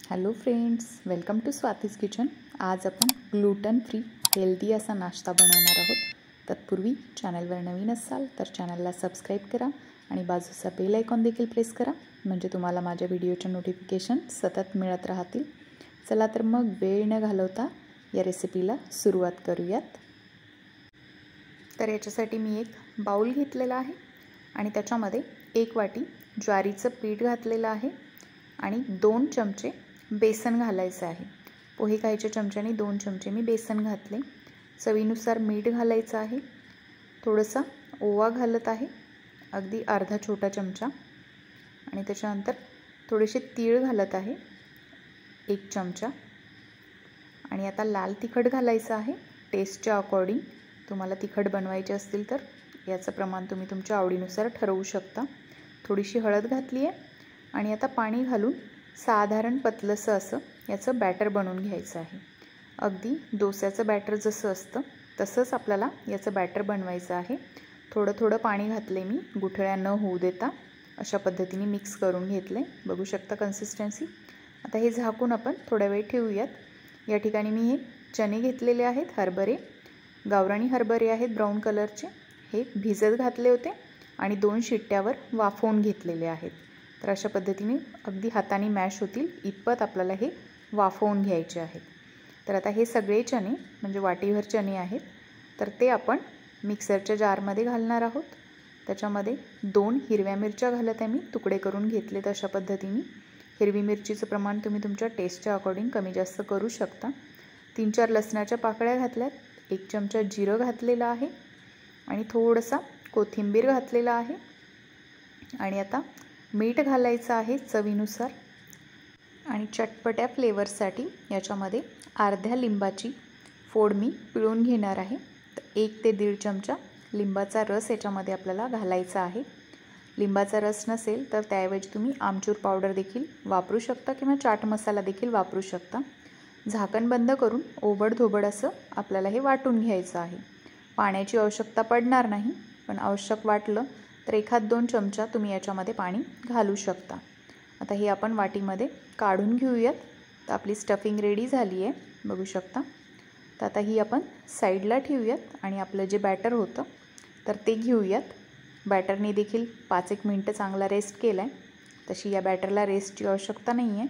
Hello friends, welcome to Swati's kitchen. आज आपण gluten free healthy असा नाश्ता बनवणार आहोत। तत्पूर्वी चॅनलवर नवीन असाल तर चॅनलला सबस्क्राईब करा आणि बाजूचा बेल आयकॉन देखील प्रेस करा, म्हणजे तुम्हाला माझ्या व्हिडिओचे नोटिफिकेशन सतत मिळत राहतील। चला तर मग वेळ न घालवता या रेसिपीला सुरुवात करूयात। तर याच्यासाठी मी एक बाउल घेतलेला आहे आणि त्याच्यामध्ये 1 वाटी ज्वारीचं पीठ घातलेलं आहे आणि 2 चमचे बेसन घालायचं आहे। पोहे खायच्या चमच्याने 2 चमचे मी बेसन घातले। चवीनुसार मीठ घालायचं आहे। थोडासा ओवा घालत आहे, अगदी अर्धा छोटा चमचा, आणि त्याच्यानंतर थोडेसे तीळ घालत आहे 1 चमचा। आणि आता लाल तिखट घालायचं आहे टेस्टच्या अकॉर्डिंग। तुम्हाला तिखट बनवायचे असतील तर याचं प्रमाण तुम्ही तुमच्या आवडीनुसार ठरवू शकता। थोडीशी हळद घातली आहे आणि आता पाणी घालून साधारण पतलंसं असं याचं बॅटर बनवून घ्यायचं आहे। अगदी डोस्याचं बॅटर जसं असतं तसंच आपल्याला याचं बॅटर बनवायचं आहे। थोडं थोडं पाणी घातले मी, गुठळ्या न होऊ देता अशा पद्धतीने मिक्स करून घेतले। बघू शकता कन्सिस्टन्सी। आता हे झाकून आपण थोडा वेळ ठेवूयात। या ठिकाणी मी हे चणे घेतलेले आहेत, हरभरे, गावरानी हरभरे आहेत ब्राऊन कलरचे। हे भिजत घातले होते आणि 2 शिट्ट्यावर वाफवून घेतलेले आहेत। तर अशा पद्धतीने अगदी हाताने मॅश होतील इतपत आपल्याला हे वाफवून घ्यायचे आहेत। तर आता हे सगळे चणे म्हणजे वाटीभर चणे आहेत, तर ते आपण मिक्सरच्या जारमध्ये घालणार आहोत। त्याच्यामध्ये 2 हिरव्या मिरच्या घालत आहे मी, तुकडे करून घेतलेत अशा पद्धतीने। हिरवी मिरचीचं प्रमाण तुम्ही तुमच्या टेस्टच्या अकॉर्डिंग कमी जास्त करू शकता। 3-4 लसणाच्या पाकळ्या घातल्यात, 1 चमचा जिरं घातलेलं आहे आणि थोडासा कोथिंबीर घातलेला आहे। आणि आता मीठ घालायचं आहे चवीनुसार। आणि चटपट्या फ्लेवरसाठी याच्यामध्ये अर्ध्या लिंबाची फोड मी पिळून घेणार आहे। तर 1 ते 1.5 चमचा लिंबाचा रस याच्यामध्ये आपल्याला घालायचा आहे। लिंबाचा रस नसेल तर त्याऐवजी तुम्ही आमचूर पावडर देखील वापरू शकता किंवा चाट मसाला देखील वापरू शकता। झाकण बंद करून ओबडधोबड असं आपल्याला हे वाटून घ्यायचं आहे। पाण्याची आवश्यकता पडणार नाही, पण आवश्यक वाटलं तर 1-2 चमचा तुम्ही याच्यामध्ये पाणी घालू शकता। आता हे आपण वाटीमध्ये काढून घेऊयात। तर आपली स्टफिंग रेडी झाली आहे, बघू शकता। तर आता ही आपण साईडला ठेवूयात आणि आपलं जे बॅटर होतं तर ते घेऊयात। बॅटरने देखील 5-1 मिनटं चांगला रेस्ट केला आहे, तशी या बॅटरला रेस्टची आवश्यकता नाही आहे।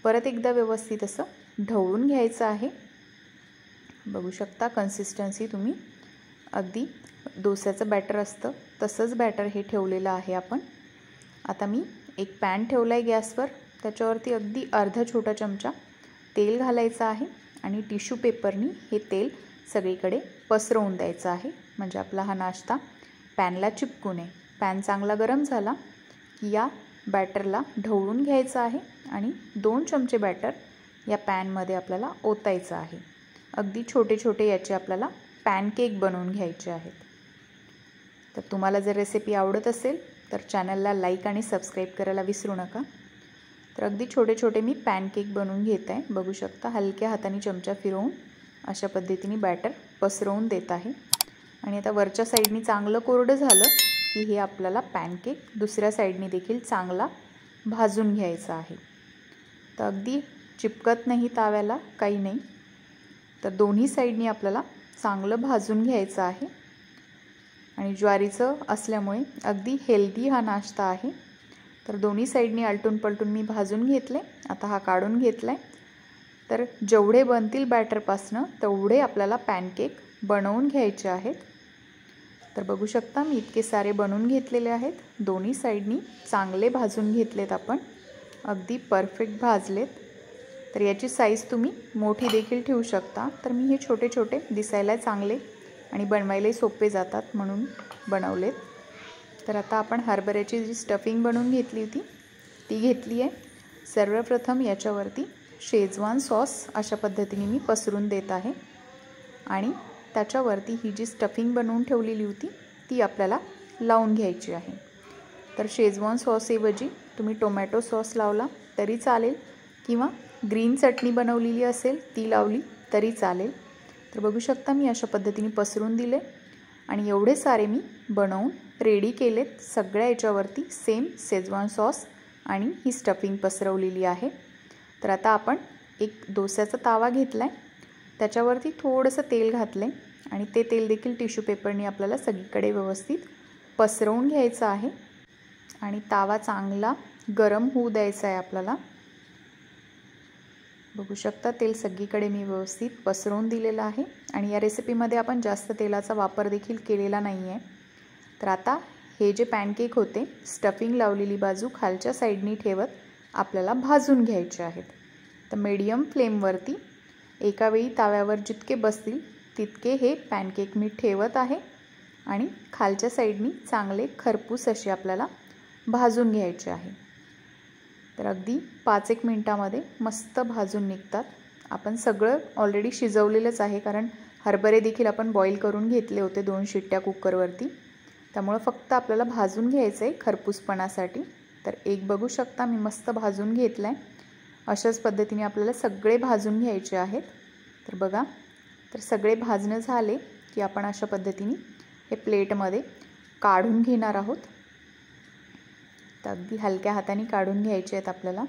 परत एकदा व्यवस्थित असं ढवळून घ्यायचं आहे। बघू शकता कन्सिस्टन्सी तुम्ही अगदी डोस्याचं बॅटर असतं तसंच बॅटर हे ठेवलेलं आहे आपण। आता मी एक पॅन ठेवला आहे गॅसवर, त्याच्यावरती अगदी अर्धा छोटा चमचा तेल घालायचं आहे आणि टिश्यू पेपरनी हे तेल सगळीकडे पसरवून द्यायचं आहे, म्हणजे आपला हा नाश्ता पॅनला चिपकू नये। पॅन चांगला गरम झाला की या बॅटरला ढवळून घ्यायचं आहे आणि 2 चमचे बॅटर या पॅनमध्ये आपल्याला ओतायचं आहे। अगदी छोटे छोटे याचे आपल्याला पॅनकेक बनवून घ्यायचे आहेत। तर तुम्हाला जर रेसिपी आवडत असेल तर चॅनलला लाईक आणि सबस्क्राईब करायला विसरू नका। तर अगदी छोटे छोटे मी पॅनकेक बनवून घेत आहे, बघू शकता। हलक्या हाताने चमचा फिरवून अशा पद्धतीने बॅटर पसरवून देत आहे। आणि आता वरच्या साईडनी चांगलं कोरडं झालं की हे आपल्याला पॅनकेक दुसऱ्या साईडनी देखील चांगला भाजून घ्यायचा आहे। तर अगदी चिपकत नाही ताव्याला, काही नाही। तर दोन्ही साईडनी आपल्याला चांगलं भाजून घ्यायचं आहे। आणि ज्वारीचं असल्यामुळे अगदी हेल्दी हा नाश्ता आहे। तर दोन्ही साईडनी आलटून पलटून मी भाजून घेतले। आता हा काढून घेतला आहे। तर जेवढे बनतील बॅटरपासनं तेवढे आपल्याला पॅनकेक बनवून घ्यायचे आहेत। तर बघू शकता मी इतके सारे बनवून घेतलेले आहेत। दोन्ही साईडनी चांगले भाजून घेतलेत आपण, अगदी परफेक्ट भाजलेत। तर याची साईज तुम्ही मोठी देखील ठेवू शकता। तर मी हे छोटे छोटे दिसायला चांगले आणि बनवायलाही सोपे जातात म्हणून बनवलेत। तर आता आपण हरभऱ्याची जी स्टफिंग बनवून घेतली होती ती घेतली आहे। सर्वप्रथम याच्यावरती शेजवान सॉस अशा पद्धतीने मी पसरून देत आहे आणि त्याच्यावरती ही जी स्टफिंग बनवून ठेवलेली होती ती आपल्याला लावून घ्यायची आहे। तर शेजवान सॉसऐवजी तुम्ही टोमॅटो सॉस लावला तरी चालेल किंवा ग्रीन चटणी बनवलेली असेल ती लावली तरी चालेल। तर बघू शकता मी अशा पद्धतीने पसरून दिले आणि एवढे सारे मी बनवून रेडी केलेत। सगळ्या याच्यावरती सेम शेजवान सॉस आणि ही स्टफिंग पसरवलेली आहे। तर आता आपण एक डोस्याचा तावा घेतला आहे, त्याच्यावरती थोडंसं तेल घातलं आहे आणि ते तेल देखील टिश्यू पेपरने आपल्याला सगळीकडे व्यवस्थित पसरवून घ्यायचं आहे आणि तावा चांगला गरम होऊ द्यायचा आहे आपल्याला। बघू शकता तेल सगळीकडे मी व्यवस्थित पसरवून दिलेलं आहे आणि या रेसिपीमध्ये आपण जास्त तेलाचा वापर देखील केलेला नाही आहे। तर आता हे जे पॅनकेक होते स्टफिंग लावलेली बाजू खालच्या साईडनी ठेवत आपल्याला भाजून घ्यायचे आहेत। तर मीडियम फ्लेमवरती एका वेळी ताव्यावर जितके बसतील तितके हे पॅनकेक मी ठेवत आहे आणि खालच्या साईडनी चांगले खरपूस असे आपल्याला भाजून घ्यायचे आहे। तर अगदी 5-1 मिनिटामध्ये मस्त भाजून निघतात। आपण सगळं ऑलरेडी शिजवलेलंच आहे, कारण हरभरे देखील आपण बॉईल करून घेतले होते 2 शिट्ट्या कुकरवरती, त्यामुळे फक्त आपल्याला भाजून घ्यायचं आहे खरपूसपणासाठी। तर एक बघू शकता मी मस्त भाजून घेतलं आहे। अशाच पद्धतीने आपल्याला सगळे भाजून घ्यायचे आहेत। तर बघा, तर सगळे भाजणं झाले की आपण अशा पद्धतीने हे प्लेटमध्ये काढून घेणार आहोत। तर अगदी हलक्या हाताने काढून घ्यायचे आहेत आपल्याला।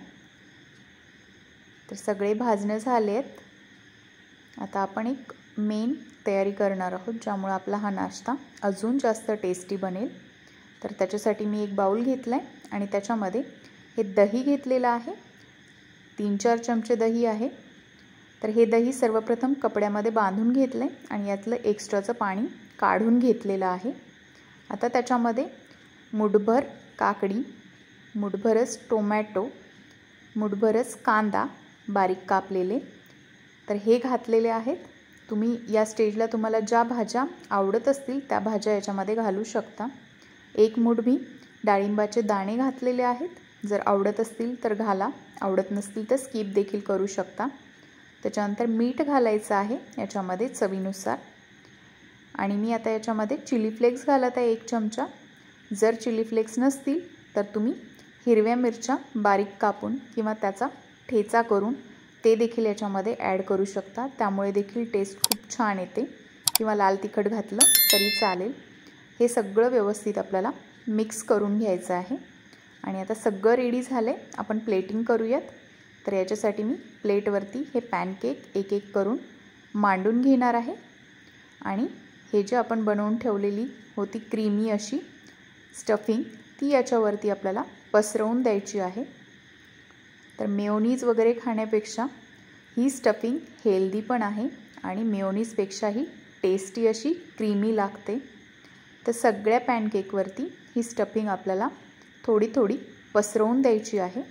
तर सगळे भाजणं झाले आहेत। आता आपण एक मेन तयारी करणार आहोत, ज्यामुळे आपला हा नाश्ता अजून जास्त टेस्टी बनेल। तर त्याच्यासाठी मी एक बाउल घेतला आहे आणि त्याच्यामध्ये हे दही घेतलेलं आहे, 3-4 चमचे दही आहे। तर हे दही सर्वप्रथम कपड्यामध्ये बांधून घेतलं आहे आणि यातलं एक्स्ट्राचं पाणी काढून घेतलेलं आहे। आता त्याच्यामध्ये मुठभर काकडी, मुठभरच टोमॅटो, मुठभरच कांदा बारीक कापलेले, तर हे घातलेले आहेत। तुम्ही या स्टेजला तुम्हाला ज्या भाज्या आवडत असतील त्या भाज्या याच्यामध्ये घालू शकता। एक मूठ मी डाळिंबाचे दाणे घातलेले आहेत, जर आवडत असतील तर घाला, आवडत नसतील तर स्किप देखील करू शकता। त्याच्यानंतर मीठ घालायचं आहे याच्यामध्ये चवीनुसार आणि मी आता याच्यामध्ये चिली फ्लेक्स घालत आहे 1 चमचा। जर चिली फ्लेक्स नसतील तर तुम्ही हिरव्या मिरच्या बारीक कापून किंवा त्याचा ठेचा करून ते देखील याच्यामध्ये ॲड करू शकता, त्यामुळे देखील टेस्ट खूप छान येते, किंवा लाल तिखट घातलं तरी चालेल। हे सगळं व्यवस्थित आपल्याला मिक्स करून घ्यायचं आहे आणि आता सगळं रेडी झालं आहे। आपण प्लेटिंग करूयात। तर याच्यासाठी मी प्लेटवरती हे पॅनकेक एक एक करून मांडून घेणार आहे आणि हे जे आपण बनवून ठेवलेली होती क्रीमी अशी स्टफिंग ती याच्यावरती आपल्याला पसरवून द्यायची आहे। तर मेयोनीज वगैरे खाण्यापेक्षा ही स्टफिंग हेल्दी पण आहे आणि मेयोनीजपेक्षाही टेस्टी अशी क्रीमी लागते। तर सगळ्या पॅनकेकवरती ही स्टफिंग आपल्याला थोडी थोडी पसरवून द्यायची आहे।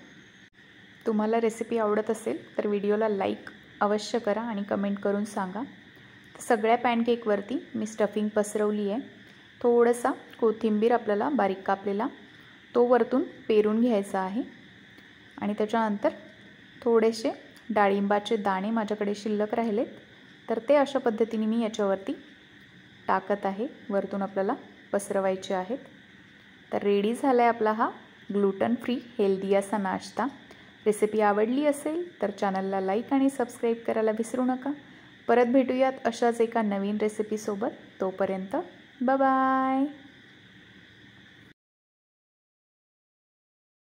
तुम्हाला रेसिपी आवडत असेल तर व्हिडिओला लाईक अवश्य करा आणि कमेंट करून सांगा। तर सगळ्या पॅनकेकवरती मी स्टफिंग पसरवली आहे। थोडासा कोथिंबीर आपल्याला बारीक कापलेला तो वरतून पेरून घ्यायचा आहे आणि त्याच्यानंतर थोडेसे डाळिंबाचे दाणे माझ्याकडे शिल्लक राहिलेत, तर ते अशा पद्धतीने मी याच्यावरती टाकत आहे, वरतून आपल्याला पसरवायचे आहेत। तर रेडी झाला आहे आपला हा ग्लूटन फ्री हेल्दी असा नाश्ता। रेसिपी आवडली असेल तर चॅनलला लाईक आणि सबस्क्राईब करायला विसरू नका। परत भेटूयात अशाच एका नवीन रेसिपीसोबत। तोपर्यंत बाय बाय।